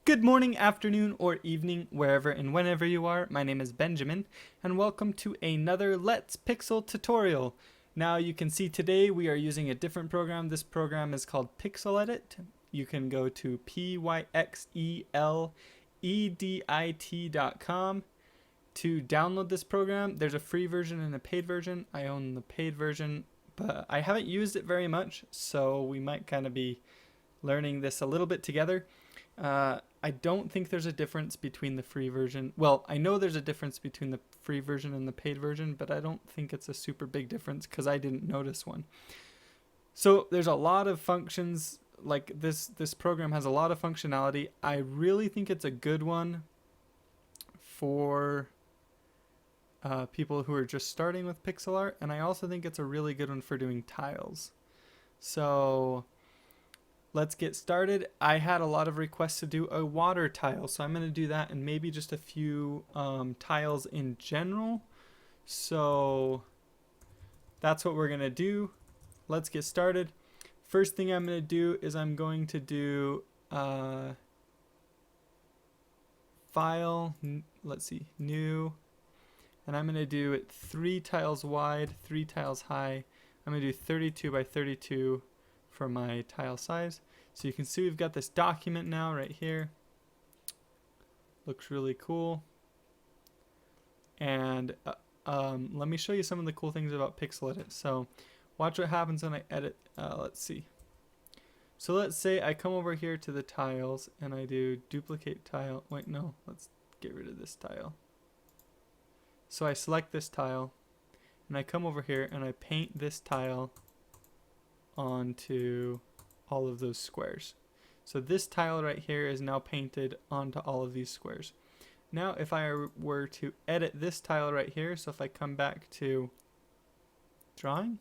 Good morning, afternoon, or evening, wherever and whenever you are. My name is Benjamin, and welcome to another Let's Pixel tutorial. Now you can see today we are using a different program. This program is called Pyxel Edit. You can go to pyxeledit.com to download this program. There's a free version and a paid version. I own the paid version, but I haven't used it very much, so we might kind of be learning this a little bit together. I don't think there's a difference between the free version. Well, I know there's a difference between the free version and the paid version, but I don't think it's a super big difference because I didn't notice one. So there's a lot of functions. Like this program has a lot of functionality. I really think it's a good one for people who are just starting with pixel art, and I also think it's a really good one for doing tiles. So let's get started. I had a lot of requests to do a water tile, so I'm going to do that, and maybe just a few tiles in general. So that's what we're going to do. Let's get started. First thing I'm going to do is I'm going to do file, let's see, new, and I'm going to do it 3 tiles wide, 3 tiles high. I'm going to do 32 by 32 for my tile size. So you can see we've got this document now right here. Looks really cool. And let me show you some of the cool things about Pyxel Edit. So watch what happens when I edit. Let's see. So let's say I come over here to the tiles and I do duplicate tile. Wait, no, let's get rid of this tile. So I select this tile and I come over here and I paint this tile onto all of those squares. So this tile right here is now painted onto all of these squares. Now if I were to edit this tile right here, so if I come back to drawing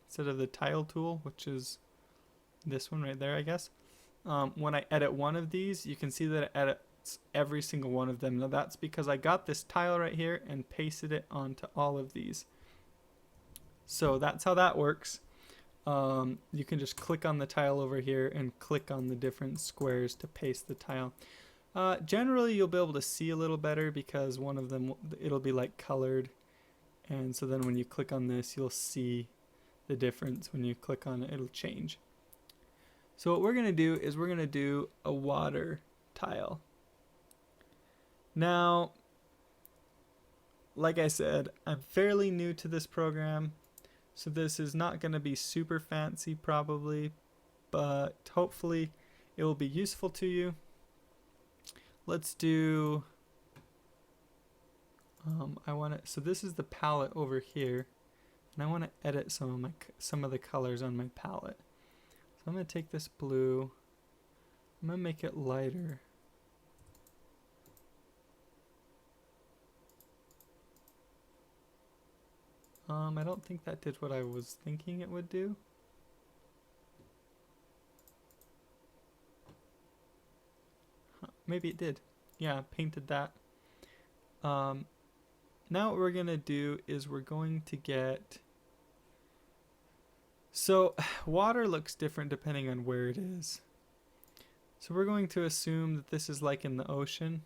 instead of the tile tool, which is this one right there, I guess, when I edit one of these, you can see that it edits every single one of them. Now that's because I got this tile right here and pasted it onto all of these. So that's how that works. You can just click on the tile over here and click on the different squares to paste the tile. Generally you'll be able to see a little better because one of them, it'll be like colored, and so then when you click on this you'll see the difference. When you click on it, it'll change. So what we're going to do is we're going to do a water tile. Now, like I said, I'm fairly new to this program, so this is not going to be super fancy probably, but hopefully it will be useful to you. Let's do, so this is the palette over here, and I want to edit some of the colors on my palette. So I'm going to take this blue, I'm going to make it lighter. I don't think that did what I was thinking it would do. Maybe it did. Yeah, painted that. Now what we're going to do is we're going to get... So water looks different depending on where it is. So we're going to assume that this is like in the ocean.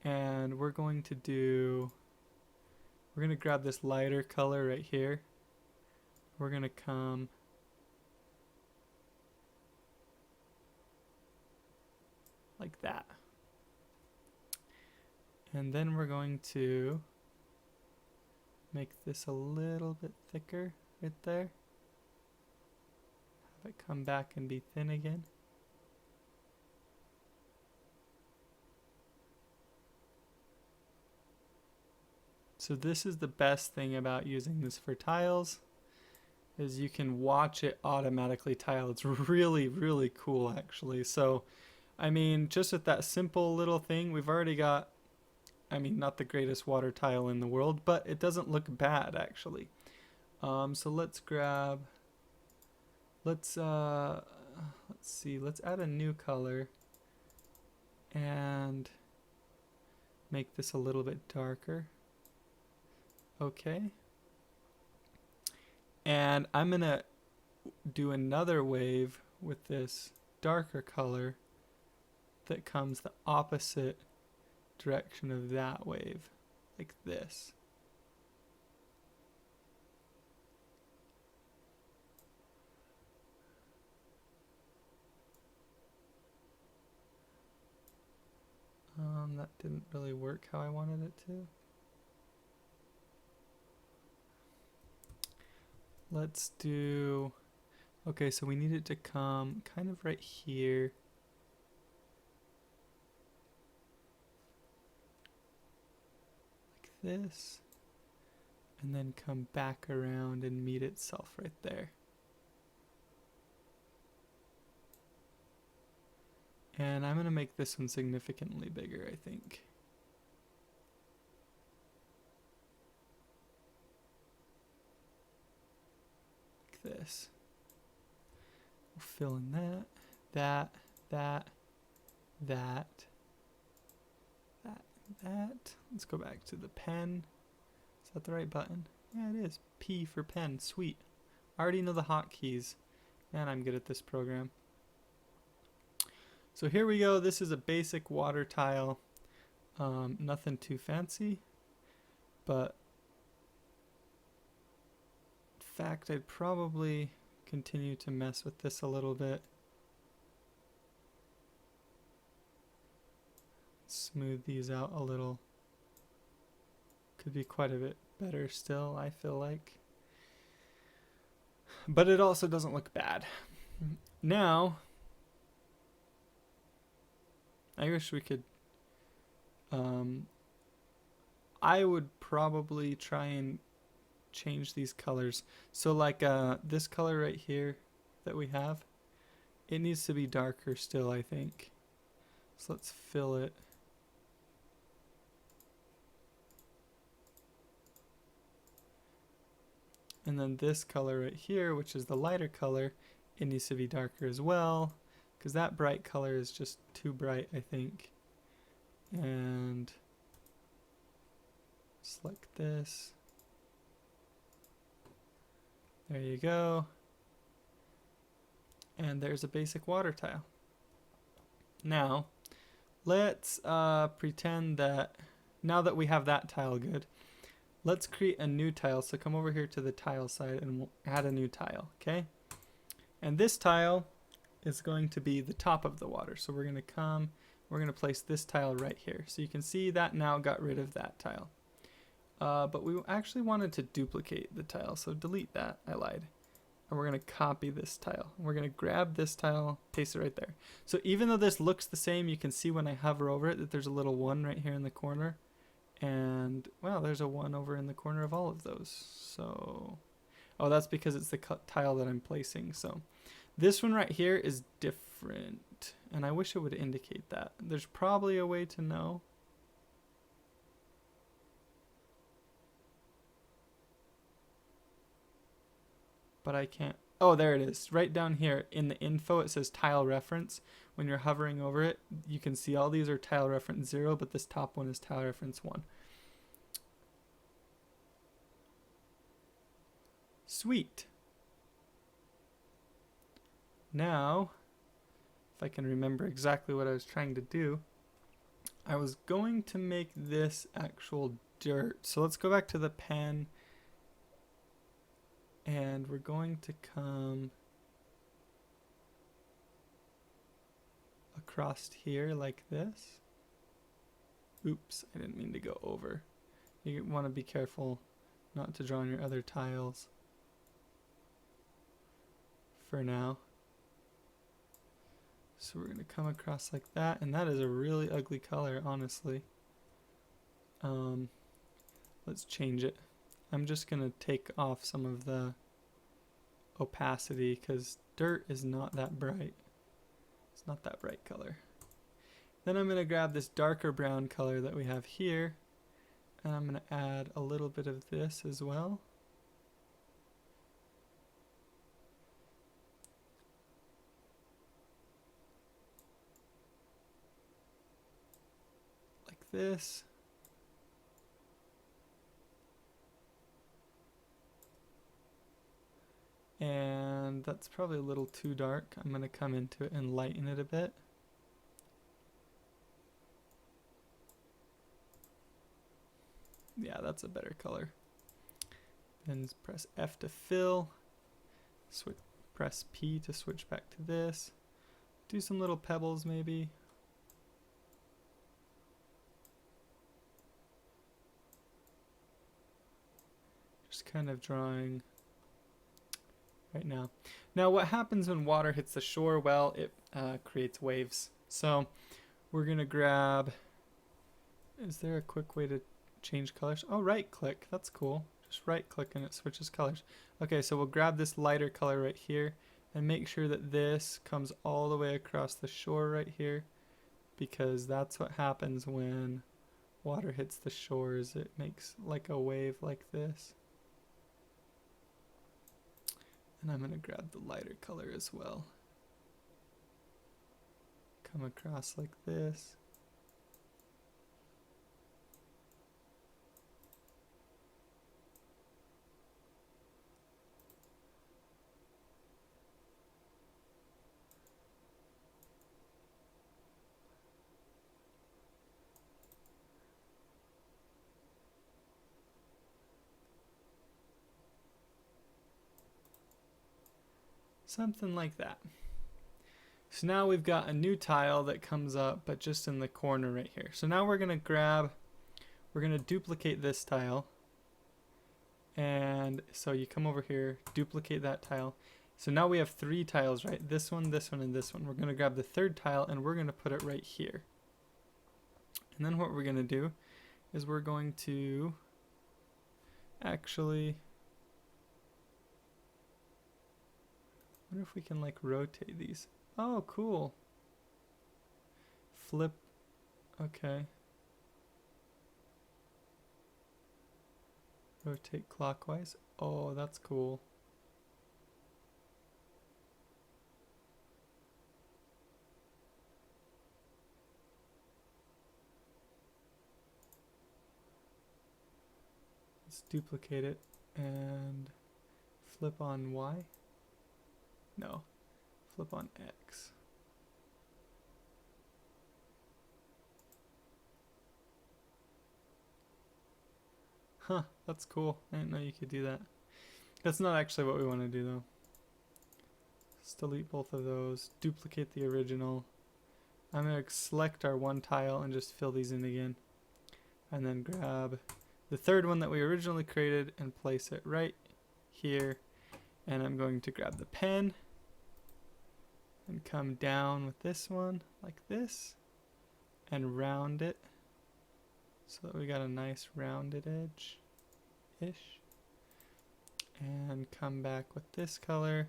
And we're going to grab this lighter color right here. We're going to come like that. And then we're going to make this a little bit thicker right there. Have it come back and be thin again. So this is the best thing about using this for tiles, is you can watch it automatically tile. It's really, really cool actually. So, I mean, just with that simple little thing, we've already got, I mean, not the greatest water tile in the world, but it doesn't look bad actually. So let's grab, let's see, let's add a new color and make this a little bit darker. Okay. And I'm gonna do another wave with this darker color that comes the opposite direction of that wave, like this. That didn't really work how I wanted it to. Let's do, okay, so we need it to come kind of right here. Like this. And then come back around and meet itself right there. And I'm going to make this one significantly bigger, I think. Like this. We'll fill in that. Let's go back to the pen. Is that the right button? Yeah, it is. P for pen. Sweet. I already know the hotkeys. Man, I'm good at this program. So here we go. This is a basic water tile. Nothing too fancy. But in fact, I'd probably continue to mess with this a little bit. Smooth these out a little. Could be quite a bit better still, I feel like. But it also doesn't look bad. Now, I wish we could, I would probably try and change these colors. So like this color right here that we have, it needs to be darker still, I think. So let's fill it. And then this color right here, which is the lighter color, it needs to be darker as well, because that bright color is just too bright, I think. And select this. There you go. And there's a basic water tile. Now, let's pretend that now that we have that tile good, let's create a new tile. So come over here to the tile side and we'll add a new tile, okay? And this tile is going to be the top of the water. So we're going to come, we're going to place this tile right here. So you can see that now got rid of that tile. But we actually wanted to duplicate the tile, so delete that, I lied. And we're going to copy this tile. We're going to grab this tile, paste it right there. So even though this looks the same, you can see when I hover over it that there's a little 1 right here in the corner. And, well, there's a 1 over in the corner of all of those. So, oh, that's because it's the tile that I'm placing. So this one right here is different. And I wish it would indicate that. There's probably a way to know. But I can't. Oh, there it is. Right down here in the info, it says tile reference. When you're hovering over it, you can see all these are tile reference 0, but this top one is tile reference 1. Sweet. Now, if I can remember exactly what I was trying to do, I was going to make this actual dirt. So let's go back to the pen. And we're going to come across here like this. Oops, I didn't mean to go over. You want to be careful not to draw on your other tiles for now. So we're going to come across like that, and that is a really ugly color, honestly. Let's change it. I'm just going to take off some of the opacity because dirt is not that bright. It's not that bright color. Then I'm going to grab this darker brown color that we have here, and I'm going to add a little bit of this as well. Like this. And that's probably a little too dark. I'm going to come into it and lighten it a bit. Yeah, that's a better color. Then press F to fill. Press P to switch back to this. Do some little pebbles maybe. Just kind of drawing right now. Now what happens when water hits the shore? Well, it creates waves. So we're gonna grab, is there a quick way to change colors? Oh, right click, that's cool. Just right click and it switches colors. Okay, so we'll grab this lighter color right here and make sure that this comes all the way across the shore right here, because that's what happens when water hits the shores. It makes like a wave like this. And I'm going to grab the lighter color as well. Come across like this. Something like that. So now we've got a new tile that comes up, but just in the corner right here. So now we're going to duplicate this tile. And so you come over here, duplicate that tile. So now we have 3 tiles, right? This one, and this one. We're going to grab the 3rd tile and we're going to put it right here. And then what we're going to do is we're going to actually, I wonder if we can like rotate these. Oh, cool. Flip. Okay. Rotate clockwise. Oh, that's cool. Let's duplicate it and flip on Y. No, flip on X. Huh, that's cool. I didn't know you could do that. That's not actually what we want to do though. Let's delete both of those, duplicate the original. I'm going to select our 1 tile and just fill these in again. And then grab the 3rd one that we originally created and place it right here. And I'm going to grab the pen and come down with this one like this and round it so that we got a nice rounded edge-ish. And come back with this color.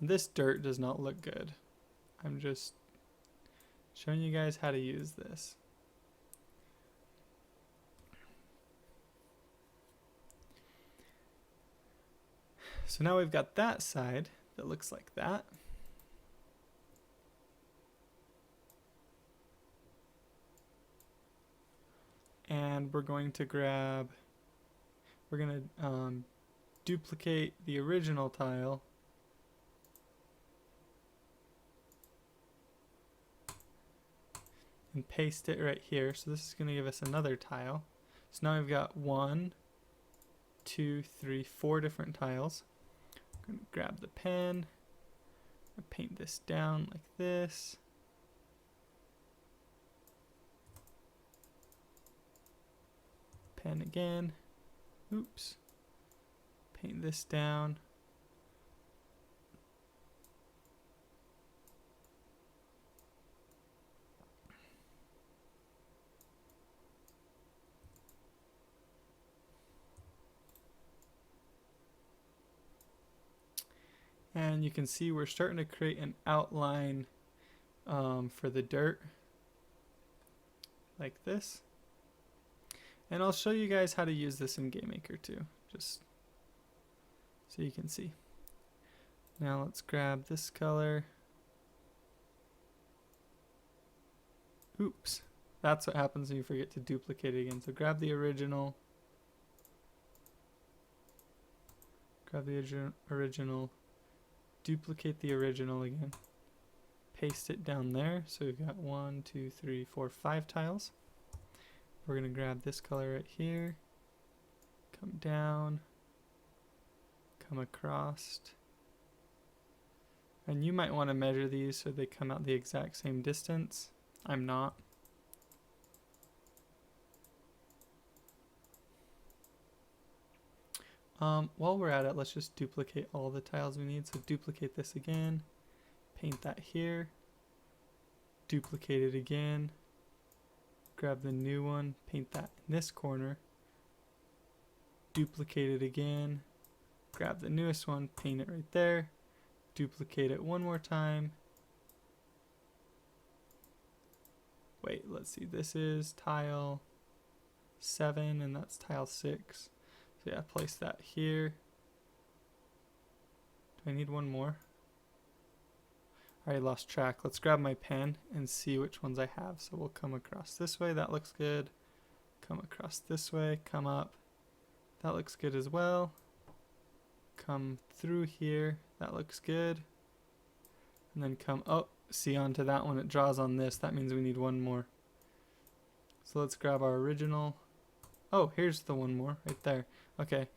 This dirt does not look good. I'm just showing you guys how to use this. So now we've got that side that looks like that. And we're going to duplicate the original tile. And paste it right here. So this is going to give us another tile. So now we've got 1, 2, 3, 4 different tiles. I'm going to grab the pen, paint this down like this. Pen again. Oops. Paint this down. And you can see we're starting to create an outline for the dirt like this. And I'll show you guys how to use this in GameMaker too, just so you can see. Now let's grab this color. Oops, That's what happens when you forget to duplicate it again. So grab the original. Grab the original. Duplicate the original again. Paste it down there. So we've got 1, 2, 3, 4, 5 tiles. We're going to grab this color right here. Come down. Come across. And you might want to measure these so they come out the exact same distance. I'm not. While we're at it, let's just duplicate all the tiles we need. So duplicate this again, paint that here, duplicate it again, grab the new one, paint that in this corner, duplicate it again, grab the newest one, paint it right there, duplicate it one more time. Wait, let's see, this is tile 7 and that's tile 6. So yeah, place that here. Do I need one more? I already lost track. Let's grab my pen and see which ones I have. So we'll come across this way. That looks good. Come across this way. Come up. That looks good as well. Come through here. That looks good. And then come, oh, see onto that one. It draws on this. That means we need one more. So let's grab our original. Oh, here's the one more right there. Okay,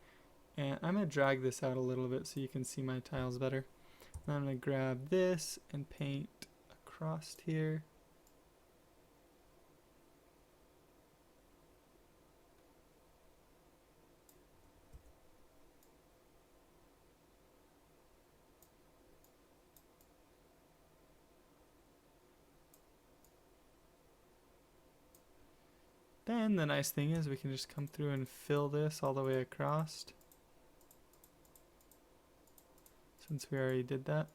and I'm going to drag this out a little bit so you can see my tiles better. And I'm going to grab this and paint across here. Then the nice thing is we can just come through and fill this all the way across. Since we already did that.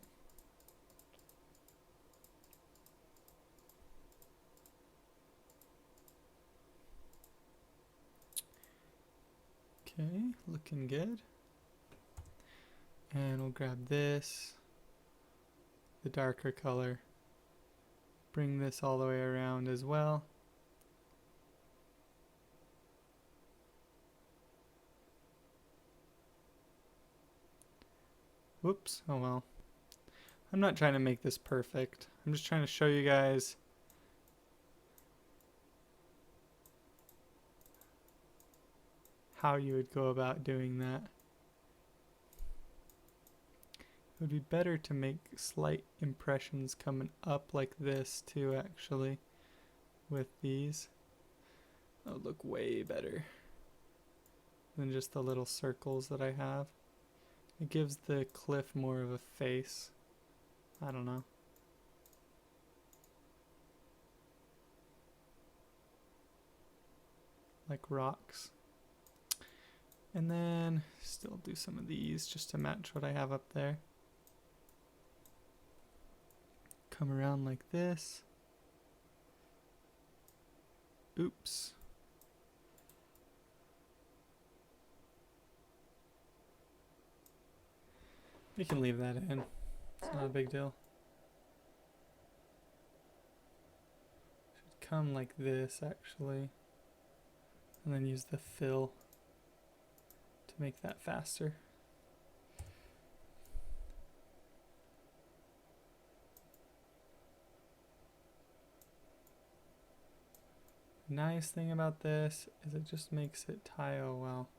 Okay, looking good. And we'll grab this, the darker color, bring this all the way around as well. Whoops, oh well. I'm not trying to make this perfect. I'm just trying to show you guys how you would go about doing that. It would be better to make slight impressions coming up like this too, actually, with these. That would look way better than just the little circles that I have. It gives the cliff more of a face. I don't know. Like rocks. And then still do some of these just to match what I have up there. Come around like this. Oops. We can leave that in. It's not a big deal. Should come like this actually. And then use the fill to make that faster. Nice thing about this is it just makes it tile well.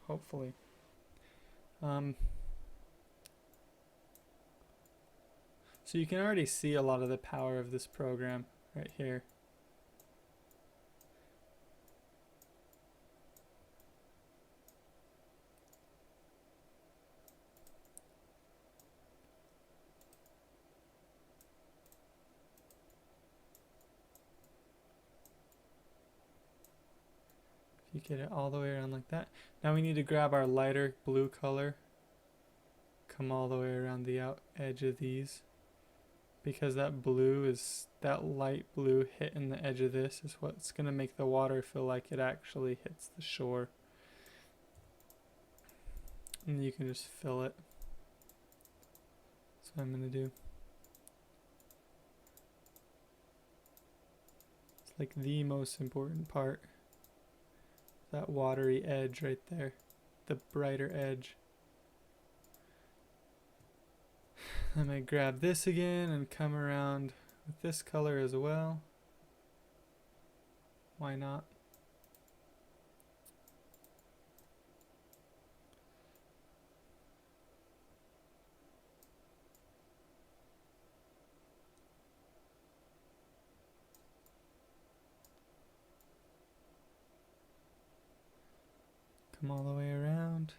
Hopefully. So you can already see a lot of the power of this program right here. You get it all the way around like that. Now we need to grab our lighter blue color, come all the way around the out edge of these, because that blue is, that light blue hitting the edge of this is what's going to make the water feel like it actually hits the shore. And you can just fill it. That's what I'm going to do. like the most important part. That watery edge right there, the brighter edge. I'm going to grab this again and come around with this color as well. Why not? Come all the way around.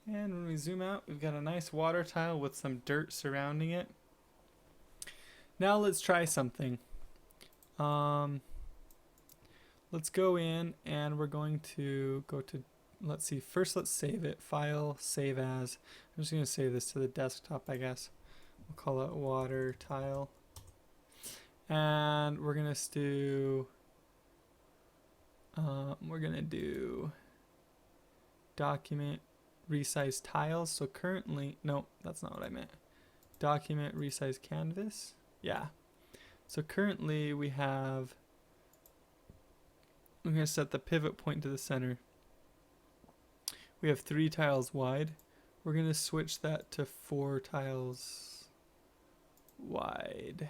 And when we zoom out, we've got a nice water tile with some dirt surrounding it. Now let's try something. Let's go in and we're going to go to, let's see, first let's save it. File, save as. I'm just going to save this to the desktop, I guess. We'll call it water tile. And we're going to do document resize tiles. So currently, no, that's not what I meant. Document resize canvas. Yeah. So currently we have, I'm going to set the pivot point to the center. We have 3 tiles wide. We're going to switch that to 4 tiles wide.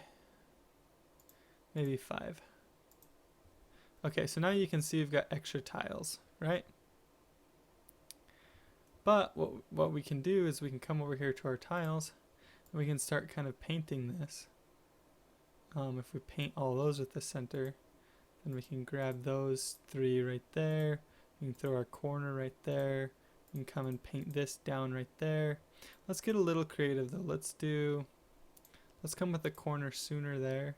Maybe 5. Okay, so now you can see we've got extra tiles, right? But what we can do is we can come over here to our tiles and we can start kind of painting this. If we paint all those at the center, then we can grab those 3 right there. We can throw our corner right there. We can come and paint this down right there. Let's get a little creative though. Let's come with the corner sooner there.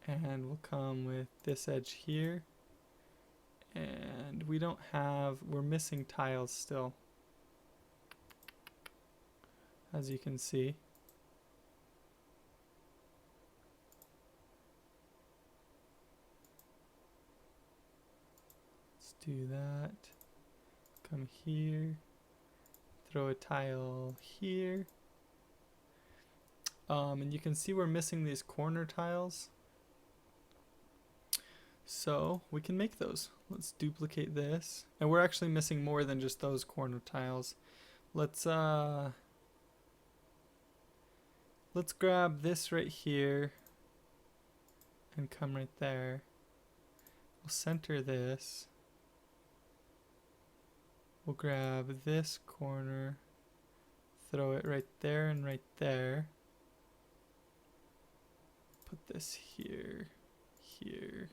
And we'll come with this edge here. And we're missing tiles still, as you can see. Let's do that. Come here, throw a tile here. And you can see we're missing these corner tiles. So we can make those. Let's duplicate this. And we're actually missing more than just those corner tiles. Let's grab this right here and come right there. We'll center this. We'll grab this corner, throw it right there and right there. Put this here, here,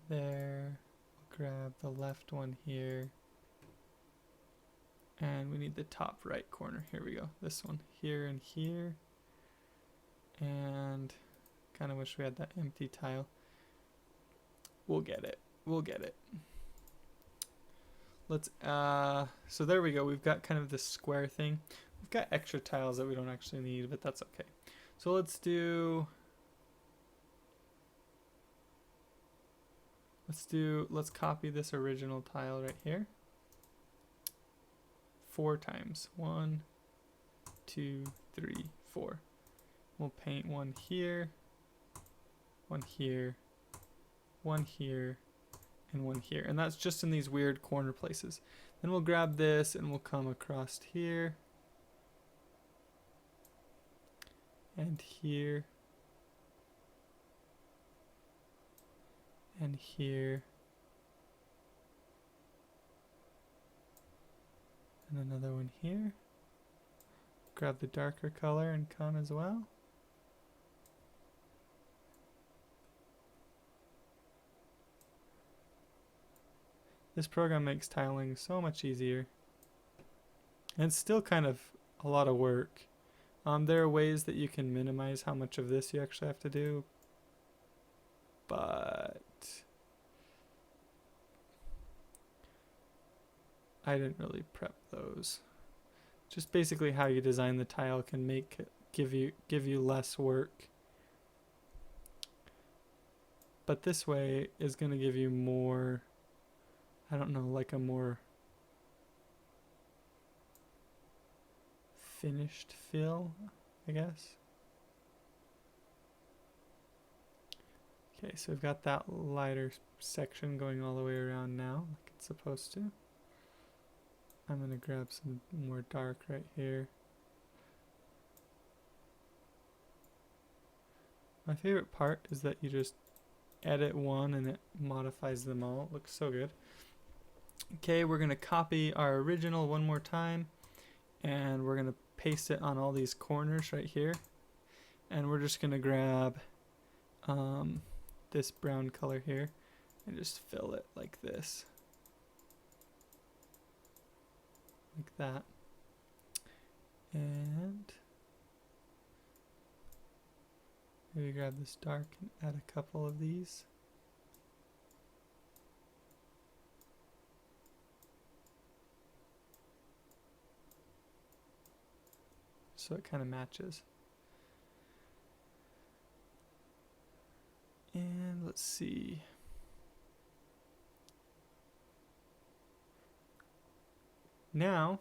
there. We'll grab the left one here. And we need the top right corner. Here we go. This one here and here. And kind of wish we had that empty tile. We'll get it. We'll get it. Let's, so there we go. We've got kind of this square thing. We've got extra tiles that we don't actually need, but that's okay. So let's copy this original tile right here. 4 times. 1, 2, 3, 4. We'll paint one here, one here, one here, and one here. And that's just in these weird corner places. Then we'll grab this and we'll come across here. And here. And here. And another one here. Grab the darker color and come as well. This program makes tiling so much easier. And it's still kind of a lot of work. There are ways that you can minimize how much of this you actually have to do. But I didn't really prep those. Just basically how you design the tile can give you less work. but this way is going to give you more, I don't know, like a more finished feel, I guess. Okay, so we've got that lighter section going all the way around now, like it's supposed to. I'm going to grab some more dark right here. My favorite part is that you just edit one and it modifies them all. It looks so good. Okay, we're going to copy our original one more time, and we're going to paste it on all these corners right here. And we're just going to grab this brown color here and just fill it like this. Like that. And maybe grab this dark and add a couple of these. So it kind of matches. And let's see. Now,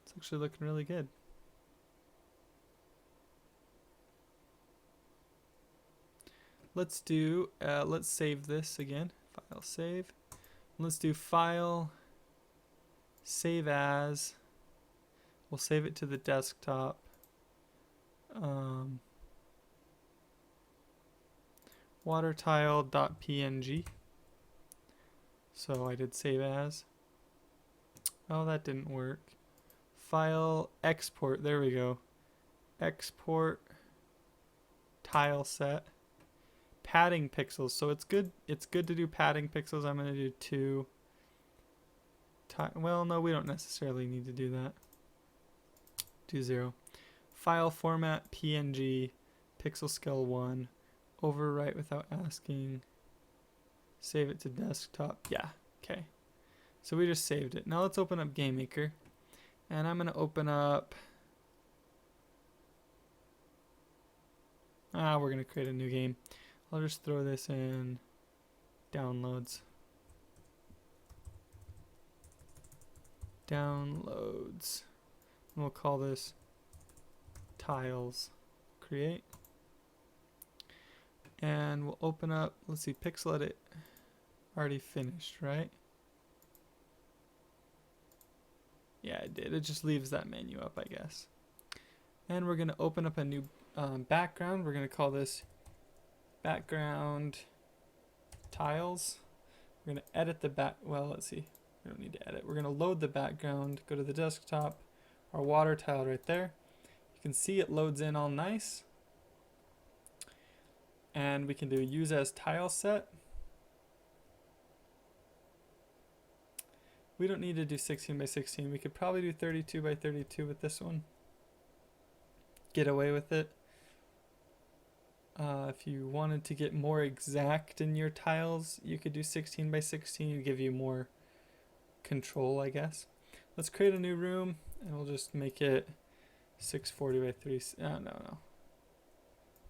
it's actually looking really good. Let's do, let's save this again. File, save. Let's do file, save as. We'll save it to the desktop. Watertile.png. So I did save as. Oh, that didn't work. File, export. There we go. Export tile set. Padding pixels. So it's good. It's good to do padding pixels. I'm going to do 2. Well, no, we don't necessarily need to do that. Do 0. File format PNG. Pixel scale 1. Overwrite without asking. Save it to desktop. Yeah. Okay. So we just saved it. Now let's open up GameMaker. And I'm going to open up. We're going to create a new game. I'll just throw this in downloads. Downloads. And we'll call this tiles. Create. And we'll open up, let's see, Pyxel edit already finished, right? Yeah, it did. It just leaves that menu up, I guess. And we're going to open up a new background. We're going to call this background tiles. We're going to edit the well, let's see. We don't need to edit. We're going to load the background, go to the desktop, our water tile right there. You can see it loads in all nice. And we can do use as tile set. We don't need to do 16 by 16. We could probably do 32 by 32 with this one. Get away with it. If you wanted to get more exact in your tiles, you could do 16 by 16. It'd give you more control, I guess. Let's create a new room, and we'll just make it 640 by 3. No.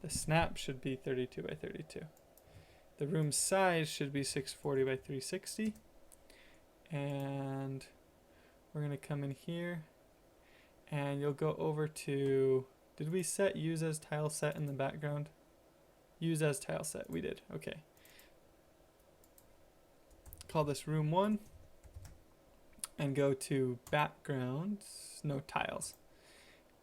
The snap should be 32 by 32. The room size should be 640 by 360. And we're going to come in here, and you'll go over to, did we set use as tile set in the background? Use as tile set, we did, okay. Call this room 1, and go to backgrounds, no tiles,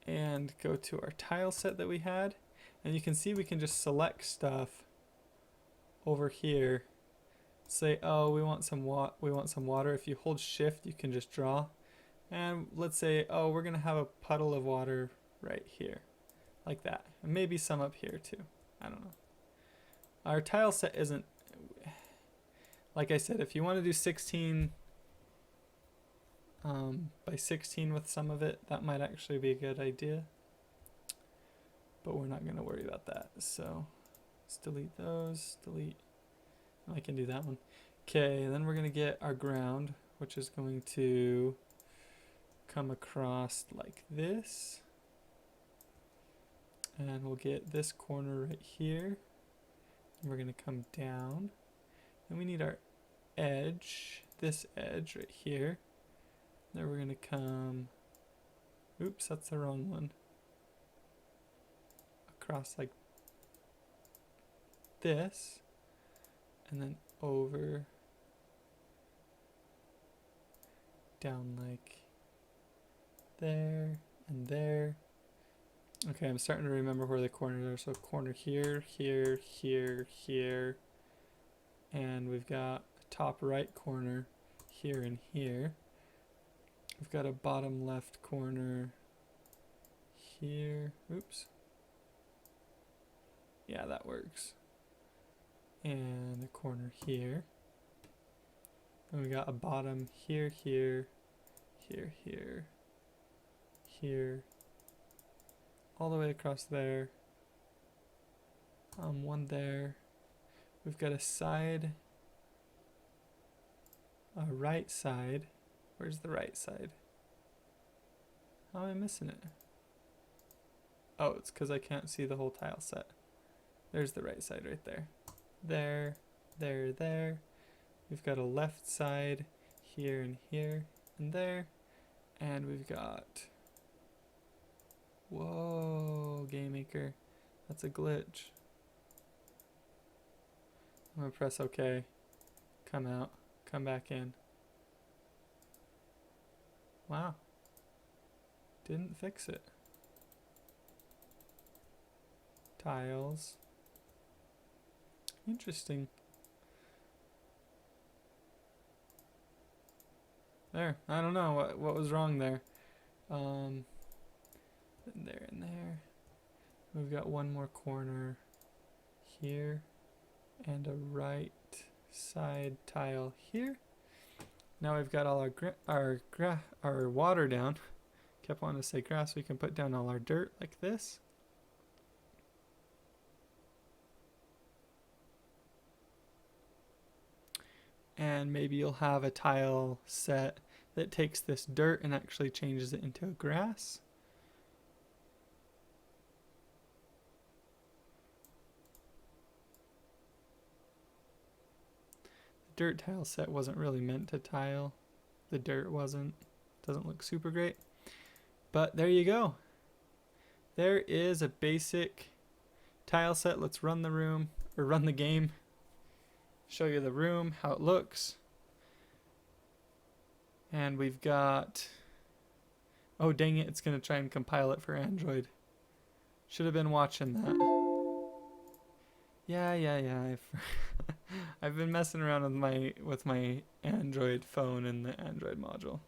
and go to our tile set that we had, and you can see we can just select stuff over here. Say, oh, we want some water. If you hold shift, you can just draw. And let's say, oh, we're going to have a puddle of water right here. Like that. And maybe some up here too. I don't know. Our tile set isn't, like I said, if you want to do 16 by 16 with some of it, that might actually be a good idea. But we're not going to worry about that. So let's delete those, delete. I can do that one. Okay, then we're going to get our ground, which is going to come across like this. And we'll get this corner right here. And we're going to come down. And we need our edge, this edge right here. Then we're going to come, oops, that's the wrong one. Across like this. And then over. Down like there and there. Okay, I'm starting to remember where the corners are. So corner here, here, here, here. And we've got a top right corner here and here. We've got a bottom left corner here. Oops. Yeah, that works. And a corner here. And we got a bottom here, here, here, here, here, all the way across there. One there. We've got a side, a right side. Where's the right side? How am I missing it? Oh, it's because I can't see the whole tile set. There's the right side right there. There, there, there. We've got a left side here and here and there. And we've got, whoa, Game Maker, that's a glitch. I'm gonna press OK, come out, come back in. Wow, didn't fix it. Tiles, interesting. There, I don't know what was wrong there. And there and there. We've got one more corner here and a right side tile here. Now we've got all our water down. Kept wanting to say grass. We can put down all our dirt like this. And maybe you'll have a tile set that takes this dirt and actually changes it into grass. The dirt tile set wasn't really meant to tile. The dirt wasn't. Doesn't look super great. But there you go. There is a basic tile set. Let's run the room, or run the game. Show you the room, how it looks. And we've got, oh dang it, it's gonna try and compile it for Android. Should have been watching that. Yeah. I've been messing around with my Android phone and the Android module.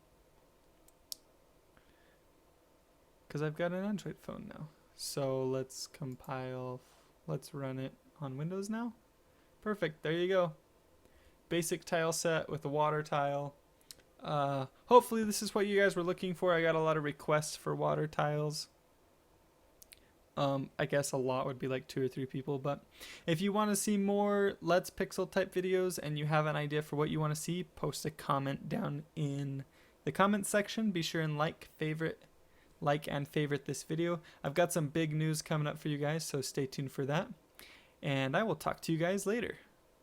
Because I've got an Android phone now. So let's compile, let's run it on Windows now. Perfect, there you go. Basic tile set with a water tile. Hopefully this is what you guys were looking for. I got a lot of requests for water tiles. I guess a lot would be like 2 or 3 people, but if you want to see more Let's Pixel type videos and you have an idea for what you want to see, post a comment down in the comment section. Be sure and like and favorite this video. I've got some big news coming up for you guys, so stay tuned for that. And I will talk to you guys later.